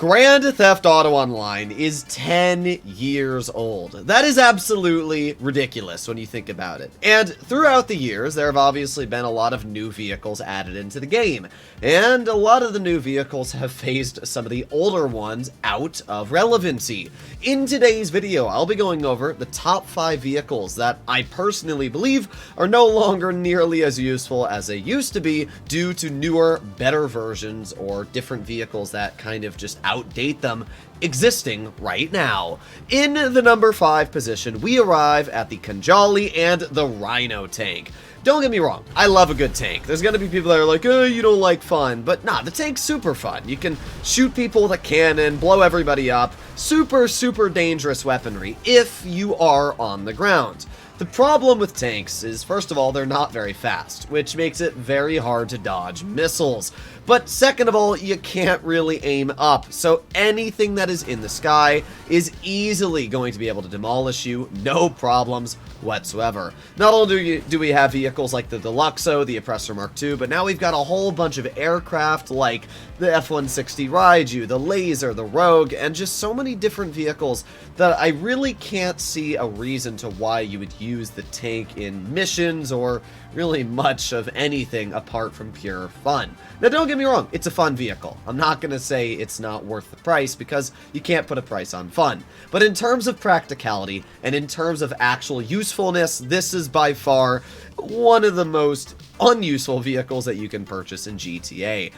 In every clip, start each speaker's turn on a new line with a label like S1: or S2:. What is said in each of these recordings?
S1: Grand Theft Auto Online is 10 years old. That is absolutely ridiculous when you think about it. And throughout the years, there have obviously been a lot of new vehicles added into the game. And a lot of the new vehicles have phased some of the older ones out of relevancy. In today's video, I'll be going over the top 5 vehicles that I personally believe are no longer nearly as useful as they used to be due to newer, better versions or different vehicles that kind of just outdate them existing right now. In the number 5 position, we arrive at the Kanjali and the Rhino tank. Don't get me wrong, I love a good tank. There's gonna be people that are like, oh, you don't like fun. But nah, the tank's super fun. You can shoot people with a cannon, blow everybody up. Super, super dangerous weaponry if you are on the ground. The problem with tanks is, first of all, they're not very fast, which makes it very hard to dodge missiles. But second of all, you can't really aim up, so anything that is in the sky is easily going to be able to demolish you, no problems whatsoever. Not only do we have vehicles like the Deluxo, the Oppressor Mark II, but now we've got a whole bunch of aircraft like the F-160 Raiju, the Laser, the Rogue, and just so many different vehicles that I really can't see a reason to why you would use the tank in missions or really much of anything apart from pure fun. Now don't get me wrong, it's a fun vehicle. I'm not going to say it's not worth the price because you can't put a price on fun. But in terms of practicality and in terms of actual usefulness, this is by far one of the most unuseful vehicles that you can purchase in GTA.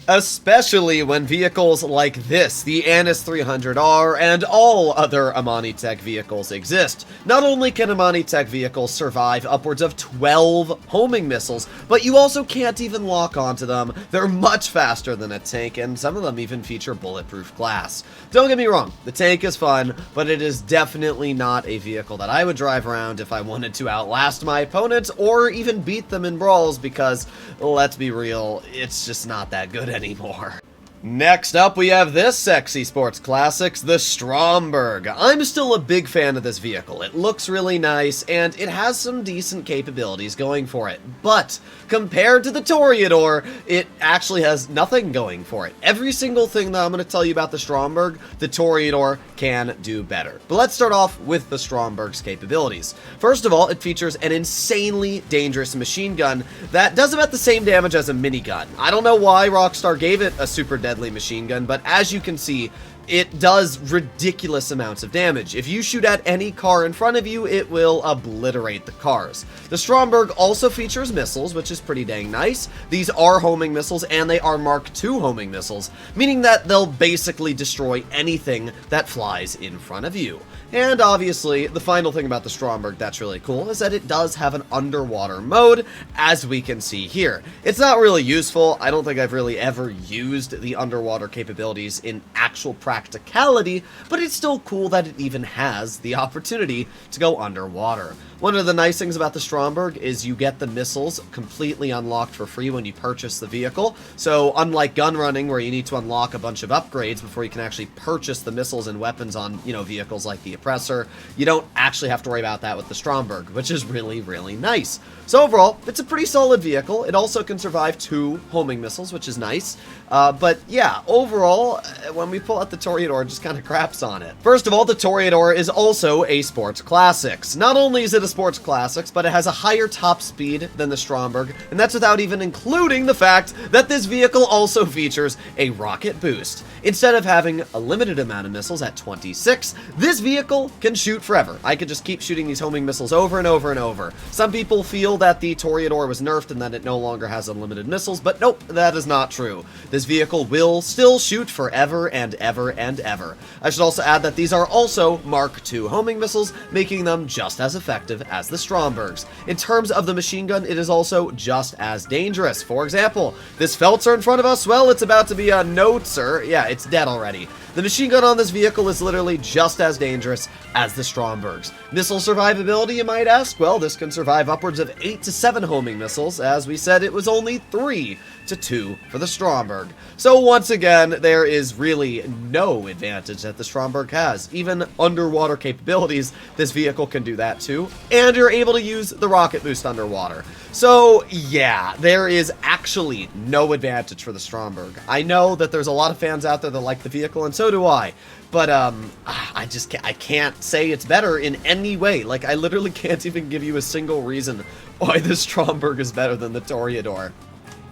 S1: Especially when vehicles like this, the Anis 300R, and all other Amani Tech vehicles exist. Not only can Amani Tech vehicles survive upwards of 12 homing missiles, but you also can't even lock onto them. They're much faster than a tank, and some of them even feature bulletproof glass. Don't get me wrong, the tank is fun, but it is definitely not a vehicle that I would drive around if I wanted to outlast my opponents or even beat them in brawls because, let's be real, it's just not that good anymore. Next up, we have this sexy sports classics, the Stomberg. I'm still a big fan of this vehicle. It looks really nice, and it has some decent capabilities going for it. But, compared to the Toreador, it actually has nothing going for it. Every single thing that I'm going to tell you about the Stomberg, the Toreador can do better. But let's start off with the Stromberg's capabilities. First of all, it features an insanely dangerous machine gun that does about the same damage as a minigun. I don't know why Rockstar gave it a super deadly machine gun, but as you can see, it does ridiculous amounts of damage. If you shoot at any car in front of you, it will obliterate the cars. The Stomberg also features missiles, which is pretty dang nice. These are homing missiles, and they are Mark II homing missiles, meaning that they'll basically destroy anything that flies in front of you. And obviously, the final thing about the Stomberg that's really cool is that it does have an underwater mode, as we can see here. It's not really useful. I don't think I've really ever used the underwater capabilities in actual practicality, but it's still cool that it even has the opportunity to go underwater. One of the nice things about the Stomberg is you get the missiles completely unlocked for free when you purchase the vehicle. So unlike gun running, where you need to unlock a bunch of upgrades before you can actually purchase the missiles and weapons on, vehicles like the Oppressor, you don't actually have to worry about that with the Stomberg, which is really, really nice. So overall, it's a pretty solid vehicle. It also can survive 2 homing missiles, which is nice. But yeah, overall, when we pull out the Toreador, it just kind of craps on it. First of all, the Toreador is also a sports classics. Not only is it a sports classics, but it has a higher top speed than the Stomberg, and that's without even including the fact that this vehicle also features a rocket boost. Instead of having a limited amount of missiles at 26, this vehicle can shoot forever. I could just keep shooting these homing missiles over and over and over. Some people feel that the Toreador was nerfed and that it no longer has unlimited missiles, but nope, that is not true. This vehicle will still shoot forever and ever and ever. I should also add that these are also Mark II homing missiles, making them just as effective as the Strombergs. In terms of the machine gun, it is also just as dangerous. For example, this Feltzer in front of us, well, it's about to be a Notzer. Yeah, it's dead already. The machine gun on this vehicle is literally just as dangerous as the Strombergs. Missile survivability, you might ask? Well, this can survive upwards of 8 to 7 homing missiles. As we said, it was only 3 to 2 for the Stomberg. So once again, there is really no advantage that the Stomberg has. Even underwater capabilities, this vehicle can do that too, and you're able to use the rocket boost underwater. So yeah, there is actually no advantage for the Stomberg. I know that there's a lot of fans out there that like the vehicle, and so do I. But I can't say it's better in any way. Like, I literally can't even give you a single reason why the Stomberg is better than the Toreador.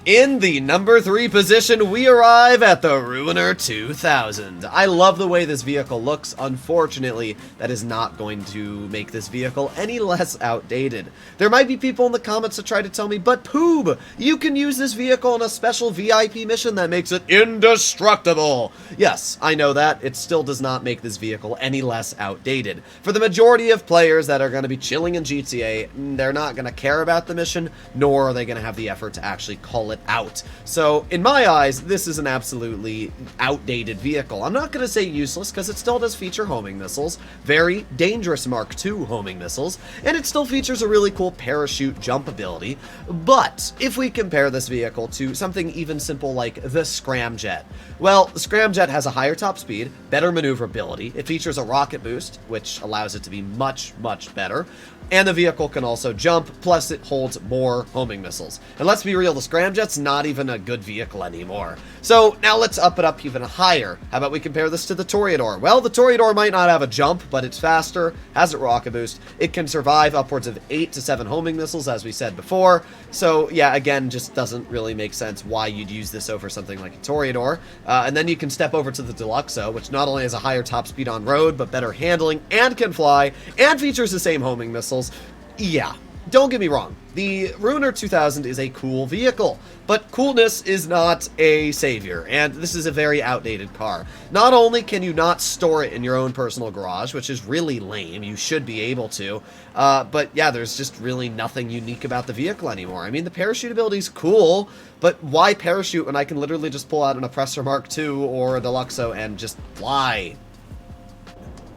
S1: In the number 3 position, we arrive at the Ruiner 2000. I love the way this vehicle looks. Unfortunately, that is not going to make this vehicle any less outdated. There might be people in the comments that try to tell me, but Poob, you can use this vehicle in a special VIP mission that makes it indestructible. Yes, I know that. It still does not make this vehicle any less outdated. For the majority of players that are going to be chilling in GTA, they're not going to care about the mission, nor are they going to have the effort to actually call it out. So in my eyes, this is an absolutely outdated vehicle. I'm not going to say useless because it still does feature homing missiles, very dangerous Mark II homing missiles, and it still features a really cool parachute jump ability. But if we compare this vehicle to something even simple like the Scramjet, well, the Scramjet has a higher top speed, better maneuverability, it features a rocket boost, which allows it to be much, much better, and the vehicle can also jump, plus it holds more homing missiles. And let's be real, the Scramjet's not even a good vehicle anymore. So now let's up it up even higher. How about we compare this to the Toreador? Well, the Toreador might not have a jump, but it's faster, has a rocket boost, it can survive upwards of 8 to 7 homing missiles, as we said before. So yeah, again, just doesn't really make sense why you'd use this over something like a Toreador. And then you can step over to the Deluxo, which not only has a higher top speed on road, but better handling, and can fly, and features the same homing missiles. Yeah, don't get me wrong, the Ruiner 2000 is a cool vehicle, but coolness is not a savior, and this is a very outdated car. Not only can you not store it in your own personal garage, which is really lame, you should be able to, but yeah, there's just really nothing unique about the vehicle anymore. I mean, the parachute ability is cool, but why parachute when I can literally just pull out an Oppressor Mark II or a Deluxo and just fly?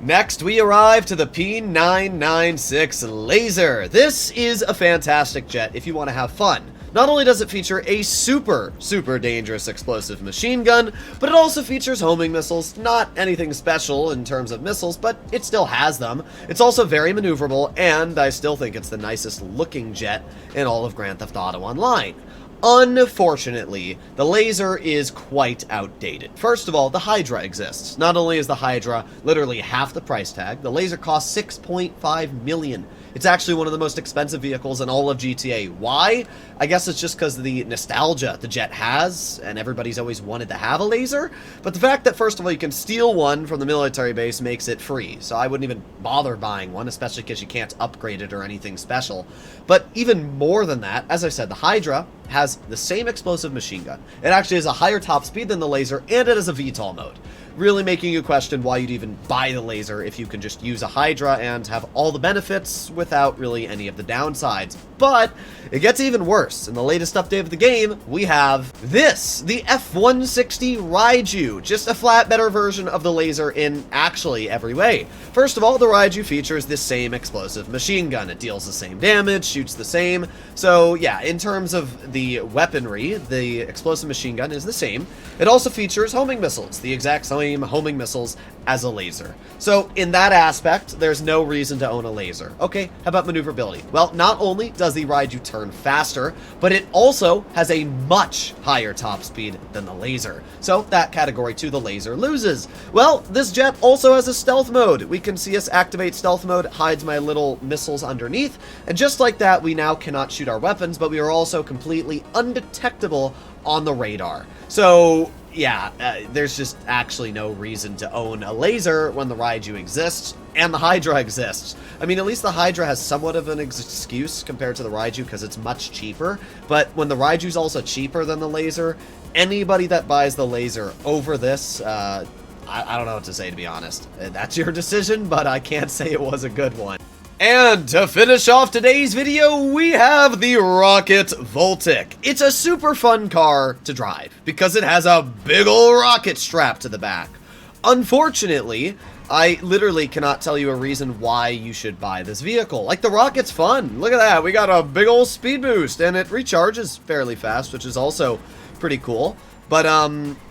S1: Next, we arrive to the P996 Laser. This is a fantastic jet if you want to have fun. Not only does it feature a super dangerous explosive machine gun, but it also features homing missiles. Not anything special in terms of missiles, but it still has them. It's also very maneuverable, and I still think it's the nicest looking jet in all of Grand Theft Auto Online. Unfortunately, the Laser is quite outdated. First of all, the Hydra exists. Not only is the Hydra literally half the price tag, the Laser costs $6.5 million. It's actually one of the most expensive vehicles in all of GTA. Why? I guess it's just because of the nostalgia the jet has, and everybody's always wanted to have a Laser. But the fact that, first of all, you can steal one from the military base makes it free, so I wouldn't even bother buying one, especially because you can't upgrade it or anything special. But even more than that, as I said, the Hydra has the same explosive machine gun. It actually has a higher top speed than the Laser, and it has a VTOL mode. Really making you question why you'd even buy the Laser if you can just use a Hydra and have all the benefits without really any of the downsides. But it gets even worse. In the latest update of the game, we have this, the F-160 Raiju, just a flat better version of the Laser in actually every way. First of all, the Raiju features the same explosive machine gun. It deals the same damage, shoots the same. So yeah, in terms of the weaponry, the explosive machine gun is the same. It also features homing missiles, the exact same homing missiles as a Laser. So in that aspect, there's no reason to own a Laser. Okay, how about maneuverability? Well, not only does the Raiju turn faster, but it also has a much higher top speed than the Laser. So that category 2, the Laser, loses. Well, this jet also has a stealth mode. We can see us activate stealth mode, hides my little missiles underneath, and just like that, we now cannot shoot our weapons, but we are also completely undetectable on the radar. So yeah, there's just actually no reason to own a Laser when the Raiju exists and the Hydra exists. I mean, at least the Hydra has somewhat of an excuse compared to the Raiju because it's much cheaper, but when the Raiju's also cheaper than the Laser, anybody that buys the Laser over this, I don't know what to say, to be honest. That's your decision, but I can't say it was a good one. And to finish off today's video, we have the Rocket Voltic. It's a super fun car to drive because it has a big ol' rocket strapped to the back. Unfortunately, I literally cannot tell you a reason why you should buy this vehicle. Like, the rocket's fun. Look at that. We got a big ol' speed boost, and it recharges fairly fast, which is also pretty cool. But,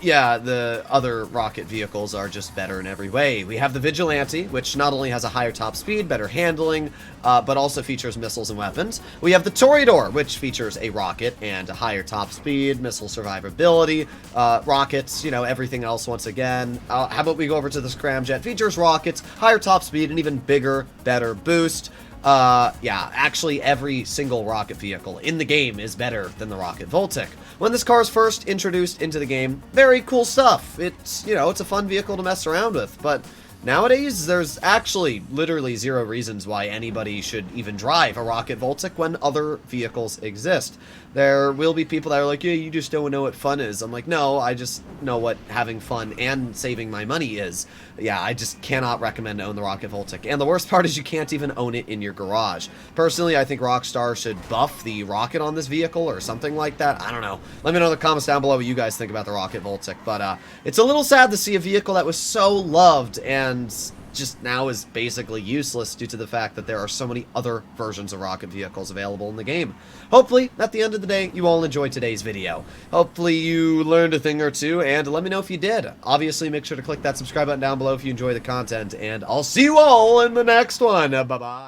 S1: yeah, the other rocket vehicles are just better in every way. We have the Vigilante, which not only has a higher top speed, better handling, but also features missiles and weapons. We have the Toreador, which features a rocket and a higher top speed, missile survivability, rockets, you know, everything else once again. How about we go over to the Scramjet? Features rockets, higher top speed, and even bigger, better boost. Yeah, actually every single rocket vehicle in the game is better than the Rocket Voltic. When this car is first introduced into the game, very cool stuff. It's, you know, it's a fun vehicle to mess around with, but nowadays, there's actually literally zero reasons why anybody should even drive a Rocket Voltic when other vehicles exist. There will be people that are like, yeah, you just don't know what fun is. I'm like, no, I just know what having fun and saving my money is. Yeah, I just cannot recommend to own the Rocket Voltic. And the worst part is you can't even own it in your garage. Personally, I think Rockstar should buff the rocket on this vehicle or something like that. I don't know. Let me know in the comments down below what you guys think about the Rocket Voltic. But it's a little sad to see a vehicle that was so loved and just now is basically useless due to the fact that there are so many other versions of rocket vehicles available in the game. Hopefully, at the end of the day, you all enjoyed today's video. Hopefully you learned a thing or two, and let me know if you did. Obviously, make sure to click that subscribe button down below if you enjoy the content, and I'll see you all in the next one. Bye-bye.